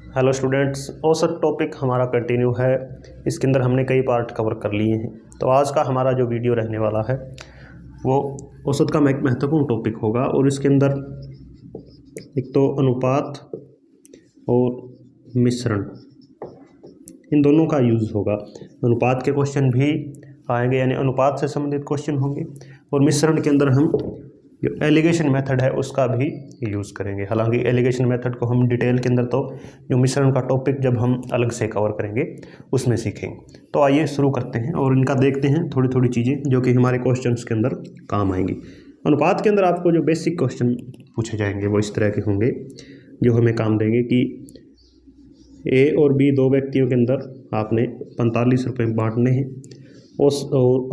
Hello students, औसत topic हमारा continue है। इसके अंदर हमने कई पार्ट कवर कर लिए हैं। तो आज का हमारा जो वीडियो रहने वाला है वो औसत का एक महत्वपूर्ण टॉपिक होगा। और इसके अंदर एक तो अनुपात और मिश्रण, इन दोनों का यूज़ होगा। अनुपात के क्वेश्चन भी आएंगे, यानी अनुपात से संबंधित क्वेश्चन होंगे। और मिश्रण के अंदर हम जो एलिगेशन मेथड है उसका भी यूज़ करेंगे। हालांकि एलिगेशन मेथड को हम डिटेल के अंदर तो जो मिश्रण का टॉपिक जब हम अलग से कवर करेंगे उसमें सीखेंगे। तो आइए शुरू करते हैं और इनका देखते हैं थोड़ी थोड़ी चीज़ें जो कि हमारे क्वेश्चंस के अंदर काम आएंगी। अनुपात के अंदर आपको जो बेसिक क्वेश्चन पूछे जाएंगे वो इस तरह के होंगे जो हमें काम देंगे कि ए और बी दो व्यक्तियों के अंदर आपने 45 रुपये बांटने हैं। और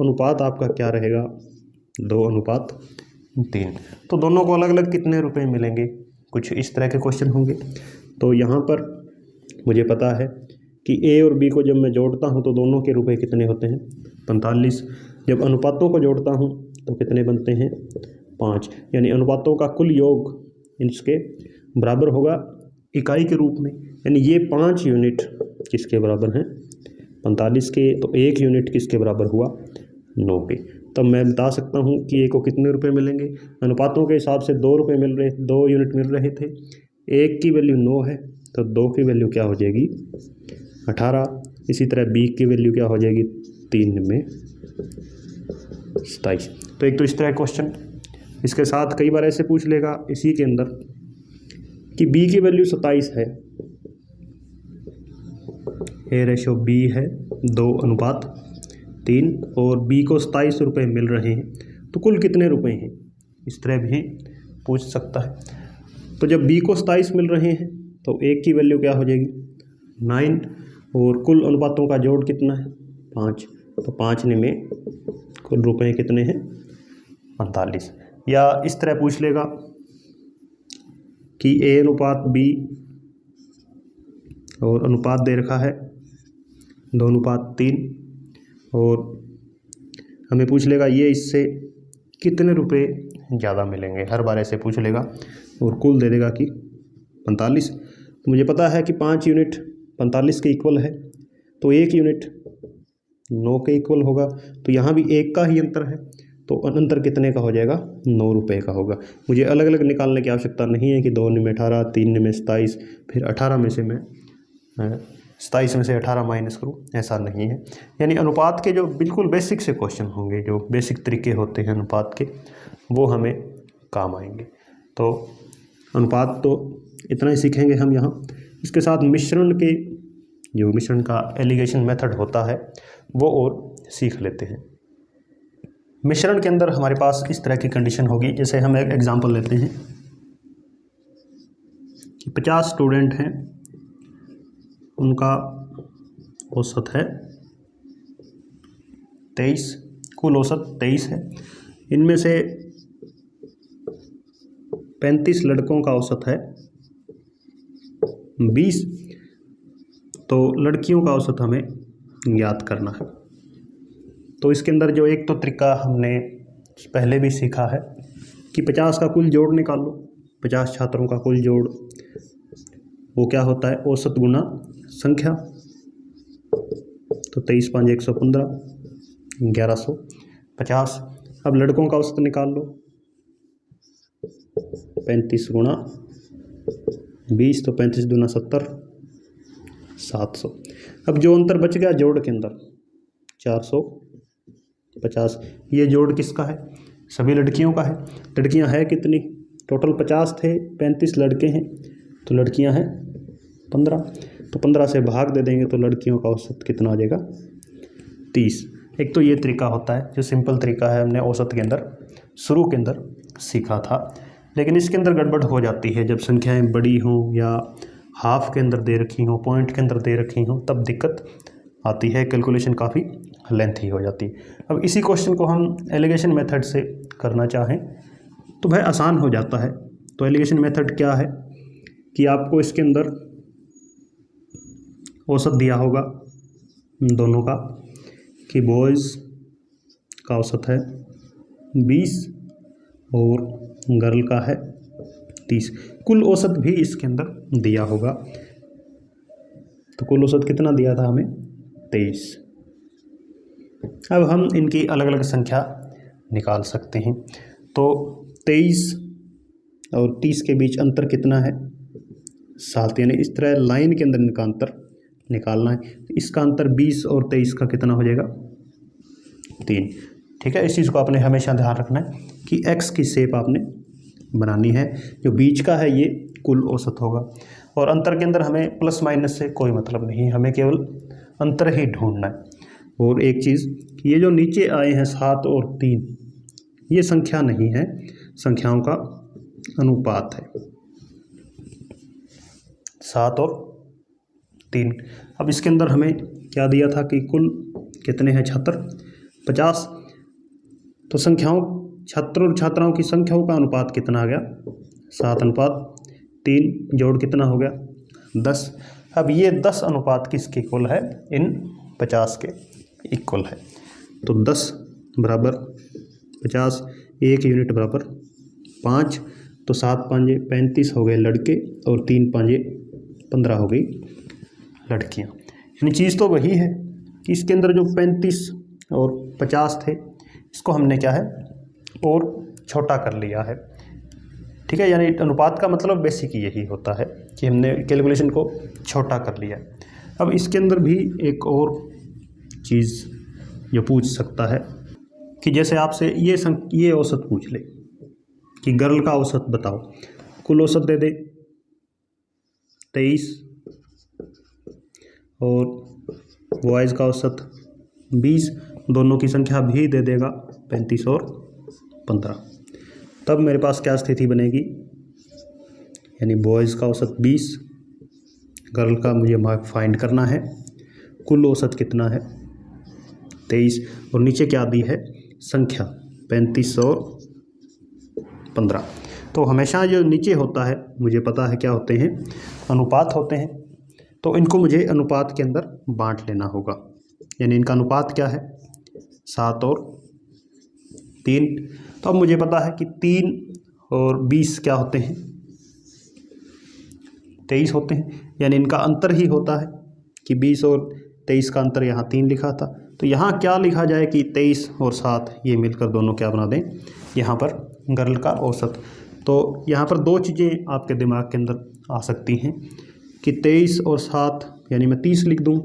अनुपात आपका क्या रहेगा, 2:3। तो दोनों को अलग अलग कितने रुपए मिलेंगे, कुछ इस तरह के क्वेश्चन होंगे। तो यहाँ पर मुझे पता है कि ए और बी को जब मैं जोड़ता हूँ तो दोनों के रुपए कितने होते हैं, 45। जब अनुपातों को जोड़ता हूँ तो कितने बनते हैं, 5। यानी अनुपातों का कुल योग इसके बराबर होगा इकाई के रूप में। यानी ये 5 यूनिट किसके बराबर हैं, 45 के। तो 1 यूनिट किसके बराबर हुआ, 9 के। तब मैं बता सकता हूँ कि ए को कितने रुपए मिलेंगे। अनुपातों के हिसाब से 2 रुपये मिल रहे, 2 यूनिट मिल रहे थे। 1 की वैल्यू 9 है तो 2 की वैल्यू क्या हो जाएगी, 18। इसी तरह बी की वैल्यू क्या हो जाएगी, 3 में 27। तो एक तो इस तरह क्वेश्चन। इसके साथ कई बार ऐसे पूछ लेगा इसी के अंदर कि बी की वैल्यू 27 है, A/B है 2:3 और बी को 27 रुपये मिल रहे हैं, तो कुल कितने रुपए हैं, इस तरह भी पूछ सकता है। तो जब बी को 27 मिल रहे हैं तो एक की वैल्यू क्या हो जाएगी, 9। और कुल अनुपातों का जोड़ कितना है, 5। तो 5 में कुल रुपए कितने हैं, 45। या इस तरह पूछ लेगा कि A/B और अनुपात दे रखा है 2:3 और हमें पूछ लेगा ये इससे कितने रुपए ज़्यादा मिलेंगे। हर बार ऐसे पूछ लेगा और कुल दे देगा कि 45। तो मुझे पता है कि 5 यूनिट 45 के इक्वल है, तो 1 यूनिट 9 के इक्वल होगा। तो यहाँ भी 1 का ही अंतर है, तो अंतर कितने का हो जाएगा, 9 रुपये का होगा। मुझे अलग अलग निकालने की आवश्यकता नहीं है कि 2 में 18, 3 में 27, फिर 18 में से मैं 27 में से 18 माइनस करूँ, ऐसा नहीं है। यानी अनुपात के जो बिल्कुल बेसिक से क्वेश्चन होंगे, जो बेसिक तरीके होते हैं अनुपात के, वो हमें काम आएंगे। तो अनुपात तो इतना ही सीखेंगे हम यहाँ। इसके साथ मिश्रण के जो मिश्रण का एलिगेशन मेथड होता है वो और सीख लेते हैं। मिश्रण के अंदर हमारे पास इस तरह की कंडीशन होगी, जैसे हम एक एग्जांपल लेते हैं कि 50 स्टूडेंट हैं, उनका औसत है 23, कुल औसत 23 है। इनमें से 35 लड़कों का औसत है 20, तो लड़कियों का औसत हमें याद करना है। तो इसके अंदर जो एक तो तरीका हमने पहले भी सीखा है कि 50 का कुल जोड़ निकालो। 50 छात्रों का कुल जोड़ वो क्या होता है, औसत गुना संख्या। तो 23 5 115, 1150। अब लड़कों का औसत निकाल लो, 35 गुना 20, तो 35 दूना 70, 700। अब जो अंतर बच गया जोड़ के अंदर 450, ये जोड़ किसका है, सभी लड़कियों का है। लड़कियां हैं कितनी, टोटल 50 थे, 35 लड़के हैं, तो लड़कियां हैं 15। तो 15 से भाग दे देंगे तो लड़कियों का औसत कितना आ जाएगा, 30। एक तो ये तरीका होता है जो सिंपल तरीका है, हमने औसत के अंदर शुरू के अंदर सीखा था। लेकिन इसके अंदर गड़बड़ हो जाती है जब संख्याएं बड़ी हों या हाफ के अंदर दे रखी हों, पॉइंट के अंदर दे रखी हों, तब दिक्कत आती है, कैलकुलेशन काफ़ी लेंथी हो जाती है। अब इसी क्वेश्चन को हम एलिगेशन मेथड से करना चाहें तो भाई आसान हो जाता है। तो एलिगेशन मेथड क्या है कि आपको इसके अंदर औसत दिया होगा दोनों का कि बॉयज़ का औसत है 20 और गर्ल का है 30। कुल औसत भी इसके अंदर दिया होगा तो कुल औसत कितना दिया था हमें? 23। अब हम इनकी अलग अलग संख्या निकाल सकते हैं। तो 23 और 30 के बीच अंतर कितना है? 7। यानी इस तरह लाइन के अंदर इनका अंतर निकालना है। तो इसका अंतर 20 और 23 का कितना हो जाएगा? 3। ठीक है, इस चीज़ को आपने हमेशा ध्यान रखना है कि x की शेप आपने बनानी है। जो बीच का है ये कुल औसत होगा, और अंतर के अंदर हमें प्लस माइनस से कोई मतलब नहीं, हमें केवल अंतर ही ढूंढना है। और एक चीज़, ये जो नीचे आए हैं 7 और 3, ये संख्या नहीं है, संख्याओं का अनुपात है, 7 और 3। अब इसके अंदर हमें क्या दिया था कि कुल कितने हैं छात्र? 50। तो संख्याओं, छात्रों और छात्राओं की संख्याओं का अनुपात कितना आ गया? 7:3, जोड़ कितना हो गया? 10। अब ये 10 अनुपात किसके इक्वल है? इन 50 के इक्वल है। तो 10 बराबर 50, 1 यूनिट बराबर 5। तो 7 5 35 हो गए लड़के, और 3 5 15 हो गई लड़कियाँ। यानी चीज़ तो वही है कि इसके अंदर जो 35 और 50 थे, इसको हमने क्या है और छोटा कर लिया है। ठीक है, यानी अनुपात का मतलब बेसिक यही होता है कि हमने कैलकुलेशन को छोटा कर लिया। अब इसके अंदर भी एक और चीज़ जो पूछ सकता है कि जैसे आपसे ये औसत पूछ ले कि गर्ल का औसत बताओ, कुल औसत दे दे 23 और बॉयज़ का औसत 20, दोनों की संख्या भी दे देगा 35 और 15। तब मेरे पास क्या स्थिति बनेगी? यानी बॉयज़ का औसत 20, गर्ल का मुझे मार्क फाइंड करना है, कुल औसत कितना है? 23, और नीचे क्या दी है? संख्या 35 और 15। तो हमेशा जो नीचे होता है मुझे पता है क्या होते हैं? अनुपात होते हैं। तो इनको मुझे अनुपात के अंदर बांट लेना होगा। यानी इनका अनुपात क्या है? 7 और 3। तो अब मुझे पता है कि 3 और 20 क्या होते हैं? 23 होते हैं। यानी इनका अंतर ही होता है कि 20 और 23 का अंतर यहाँ 3 लिखा था। तो यहाँ क्या लिखा जाए कि 23 और 7 ये मिलकर दोनों क्या बना दें? यहाँ पर गर्ल का औसत। तो यहाँ पर दो चीज़ें आपके दिमाग के अंदर आ सकती हैं कि 23 और 7, यानी मैं 30 लिख दूँ,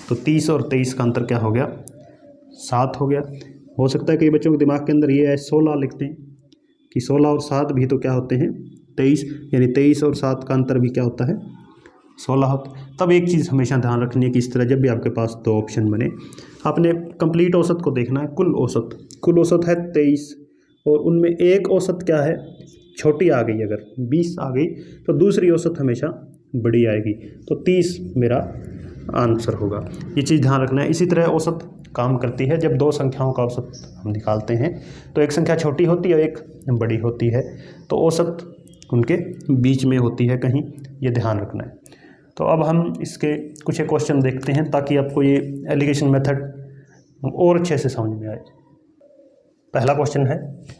तो 30 और 23 का अंतर क्या हो गया? 7 हो गया। हो सकता है कई बच्चों के दिमाग के अंदर ये है 16 लिखते हैं कि 16 और 7 भी तो क्या होते हैं? 23। यानी 23 और 7 का अंतर भी क्या होता है? 16 होता है। तब एक चीज़ हमेशा ध्यान रखनी है कि इस तरह जब भी आपके पास दो ऑप्शन बने, आपने कंप्लीट औसत को देखना है। कुल औसत, कुल औसत है 23, और उनमें एक औसत क्या है? छोटी आ गई, अगर 20 आ गई तो दूसरी औसत हमेशा बड़ी आएगी। तो 30 मेरा आंसर होगा। ये चीज़ ध्यान रखना है। इसी तरह औसत काम करती है। जब दो संख्याओं का औसत हम निकालते हैं तो एक संख्या छोटी होती है और एक बड़ी होती है, तो औसत उनके बीच में होती है कहीं, ये ध्यान रखना है। तो अब हम इसके कुछ एक क्वेश्चन देखते हैं ताकि आपको ये एलिगेशन मेथड और अच्छे से समझ में आए। पहला क्वेश्चन है,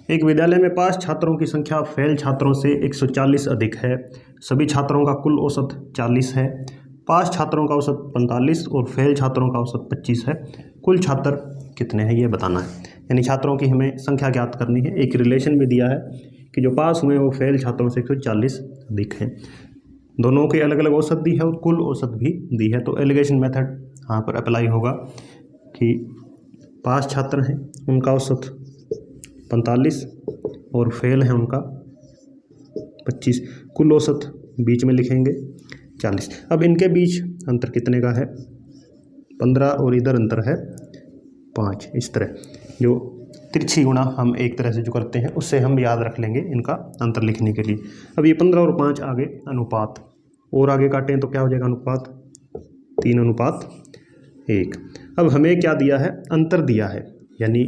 एक विद्यालय में पास छात्रों की संख्या फेल छात्रों से 140 अधिक है। सभी छात्रों का कुल औसत 40 है। पास छात्रों का औसत 45 और फेल छात्रों का औसत 25 है। कुल छात्र कितने हैं ये बताना है। यानी छात्रों की हमें संख्या ज्ञात करनी है। एक रिलेशन भी दिया है कि जो पास हुए वो फेल छात्रों से 140 अधिक हैं। दोनों के अलग अलग औसत दी है और कुल औसत भी दी है। तो एलिगेशन मेथड यहाँ पर अप्लाई होगा कि पास छात्र हैं उनका औसत 45 और फेल है उनका 25, कुल औसत बीच में लिखेंगे 40। अब इनके बीच अंतर कितने का है? 15, और इधर अंतर है 5। इस तरह जो तिरछी गुणा हम एक तरह से जो करते हैं उससे हम याद रख लेंगे इनका अंतर लिखने के लिए। अब ये 15 और 5 आगे अनुपात, और आगे काटें तो क्या हो जाएगा अनुपात? 3:1। अब हमें क्या दिया है? अंतर दिया है। यानी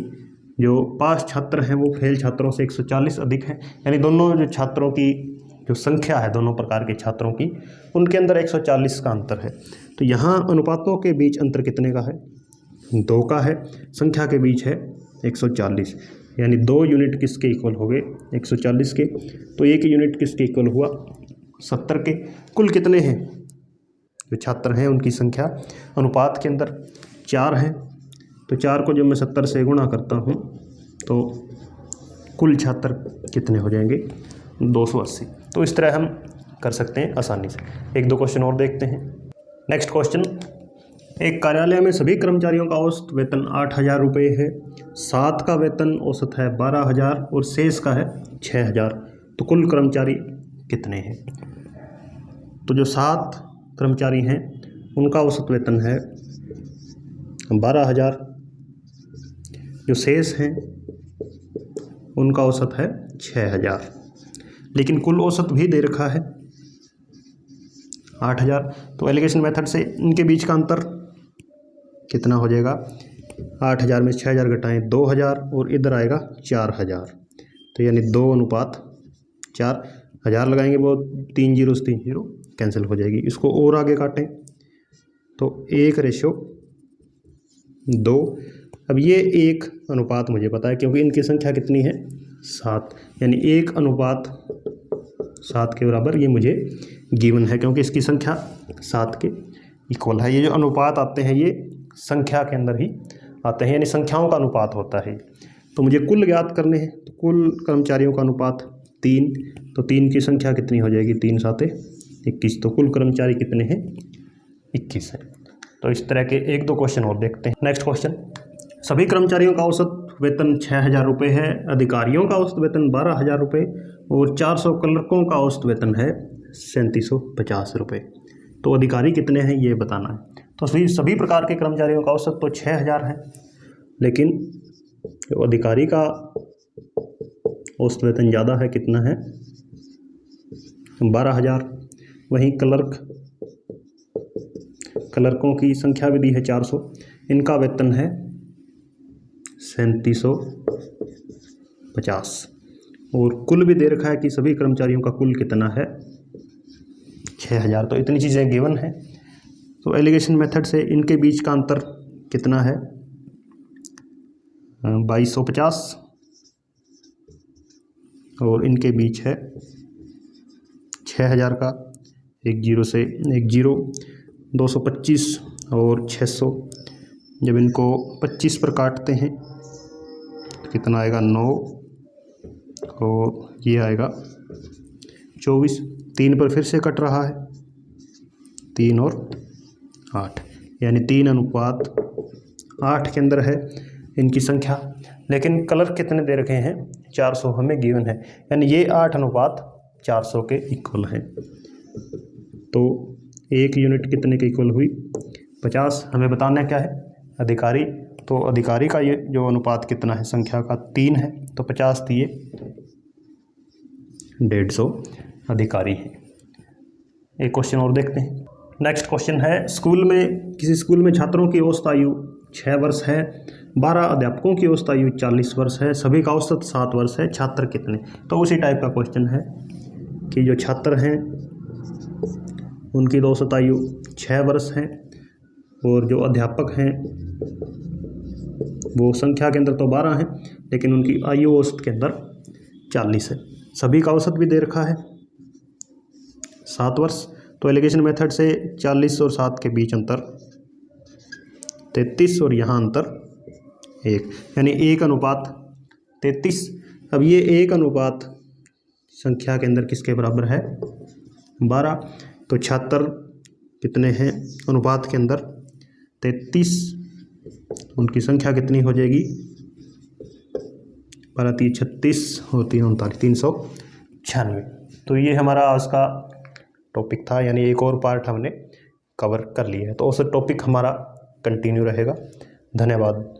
जो पास छात्र हैं वो फेल छात्रों से 140 अधिक हैं। यानी दोनों जो छात्रों की जो संख्या है, दोनों प्रकार के छात्रों की, उनके अंदर 140 का अंतर है। तो यहाँ अनुपातों के बीच अंतर कितने का है? 2 का है। संख्या के बीच है 140, यानी 2 यूनिट किसके इक्वल हो गए? 140 के। तो 1 यूनिट किसके इक्वल हुआ? 70 के। कुल कितने हैं? जो छात्र हैं उनकी संख्या अनुपात के अंदर 4 हैं, तो 4 को जब मैं 70 से गुणा करता हूँ तो कुल छात्र कितने हो जाएंगे 280। तो इस तरह हम कर सकते हैं आसानी से। एक दो क्वेश्चन और देखते हैं। नेक्स्ट क्वेश्चन, एक कार्यालय में सभी कर्मचारियों का औसत वेतन 8,000 रुपये है, 7 का वेतन औसत है 12,000 और शेष का है 6,000, तो कुल कर्मचारी कितने हैं? तो जो 7 कर्मचारी हैं उनका औसत वेतन है 12,000, जो शेष हैं उनका औसत है 6,000, लेकिन कुल औसत भी दे रखा है 8,000। तो एलिगेशन मेथड से इनके बीच का अंतर कितना हो जाएगा? 8,000 में 6,000 घटाएं 2,000 और इधर आएगा 4,000, तो यानी 2:4। 1000 लगाएंगे वो 3 0 से 3 0 कैंसिल हो जाएगी। इसको और आगे काटें तो 1:2। अब ये 1 अनुपात मुझे पता है क्योंकि इनकी संख्या कितनी है 7, यानी 1:7 के बराबर ये मुझे गिवन है क्योंकि इसकी संख्या 7 के इक्वल है। ये जो अनुपात आते हैं ये संख्या के अंदर ही आते हैं, यानी संख्याओं का अनुपात होता है। तो मुझे कुल ज्ञात करने हैं, तो कुल कर्मचारियों का अनुपात 3, तो 3 की संख्या कितनी हो जाएगी? 3 7 21, तो कुल कर्मचारी कितने हैं? 21 हैं। तो इस तरह के एक दो क्वेश्चन और देखते हैं। नेक्स्ट क्वेश्चन, सभी कर्मचारियों का औसत वेतन 6,000 रुपये है, अधिकारियों का औसत वेतन 12,000 रुपये और 400 क्लर्कों का औसत वेतन है 3750 रुपये। तो अधिकारी कितने हैं ये बताना है। तो सभी प्रकार के कर्मचारियों का औसत तो 6,000 है, लेकिन जो अधिकारी का औसत वेतन ज़्यादा है, कितना है? 12,000। वहीं क्लर्कों की संख्या भी दी है 400, इनका वेतन है 3750 और कुल भी दे रखा है कि सभी कर्मचारियों का कुल कितना है 6,000। तो इतनी चीज़ें गिवन हैं। तो एलिगेशन मेथड से इनके बीच का अंतर कितना है? 2250 और इनके बीच है 6,000 का, 1 0 से 1 0, 225 और 600। जब इनको 25 पर काटते हैं तो कितना आएगा? 9 और ये आएगा 24। 3 पर फिर से कट रहा है, 3 और 8, यानी 3:8 के अंदर है इनकी संख्या। लेकिन कलर कितने दे रखे हैं? 400 हमें गिवन है, यानी ये 8:400 के इक्वल है। तो 1 यूनिट कितने के इक्वल हुई? 50। हमें बताना क्या है? अधिकारी। तो अधिकारी का ये जो अनुपात कितना है संख्या का? 3 है, तो 50 दिए 150 अधिकारी हैं। एक क्वेश्चन और देखते हैं। नेक्स्ट क्वेश्चन है, किसी स्कूल में छात्रों की औसत आयु 6 वर्ष है, 12 अध्यापकों की औसत आयु 40 वर्ष है, सभी का औसत 7 वर्ष है, छात्र कितने? तो उसी टाइप का क्वेश्चन है कि जो छात्र हैं उनकी औसत आयु 6 वर्ष है और जो अध्यापक हैं वो संख्या के अंदर तो 12 हैं, लेकिन उनकी आयु औसत के अंदर 40 है। सभी का औसत भी दे रखा है 7 वर्ष। तो एलिगेशन मेथड से 40 और 7 के बीच अंतर 33 और यहाँ अंतर 1, यानी 1:33। अब ये 1 अनुपात संख्या के अंदर किसके बराबर है? 12। तो छात्र कितने हैं अनुपात के अंदर? 33। उनकी संख्या कितनी हो जाएगी? 12 3 36 और 3 39 396। तो ये हमारा आज का टॉपिक था, यानी एक और पार्ट हमने कवर कर लिया है। तो उस टॉपिक हमारा कंटिन्यू रहेगा। धन्यवाद।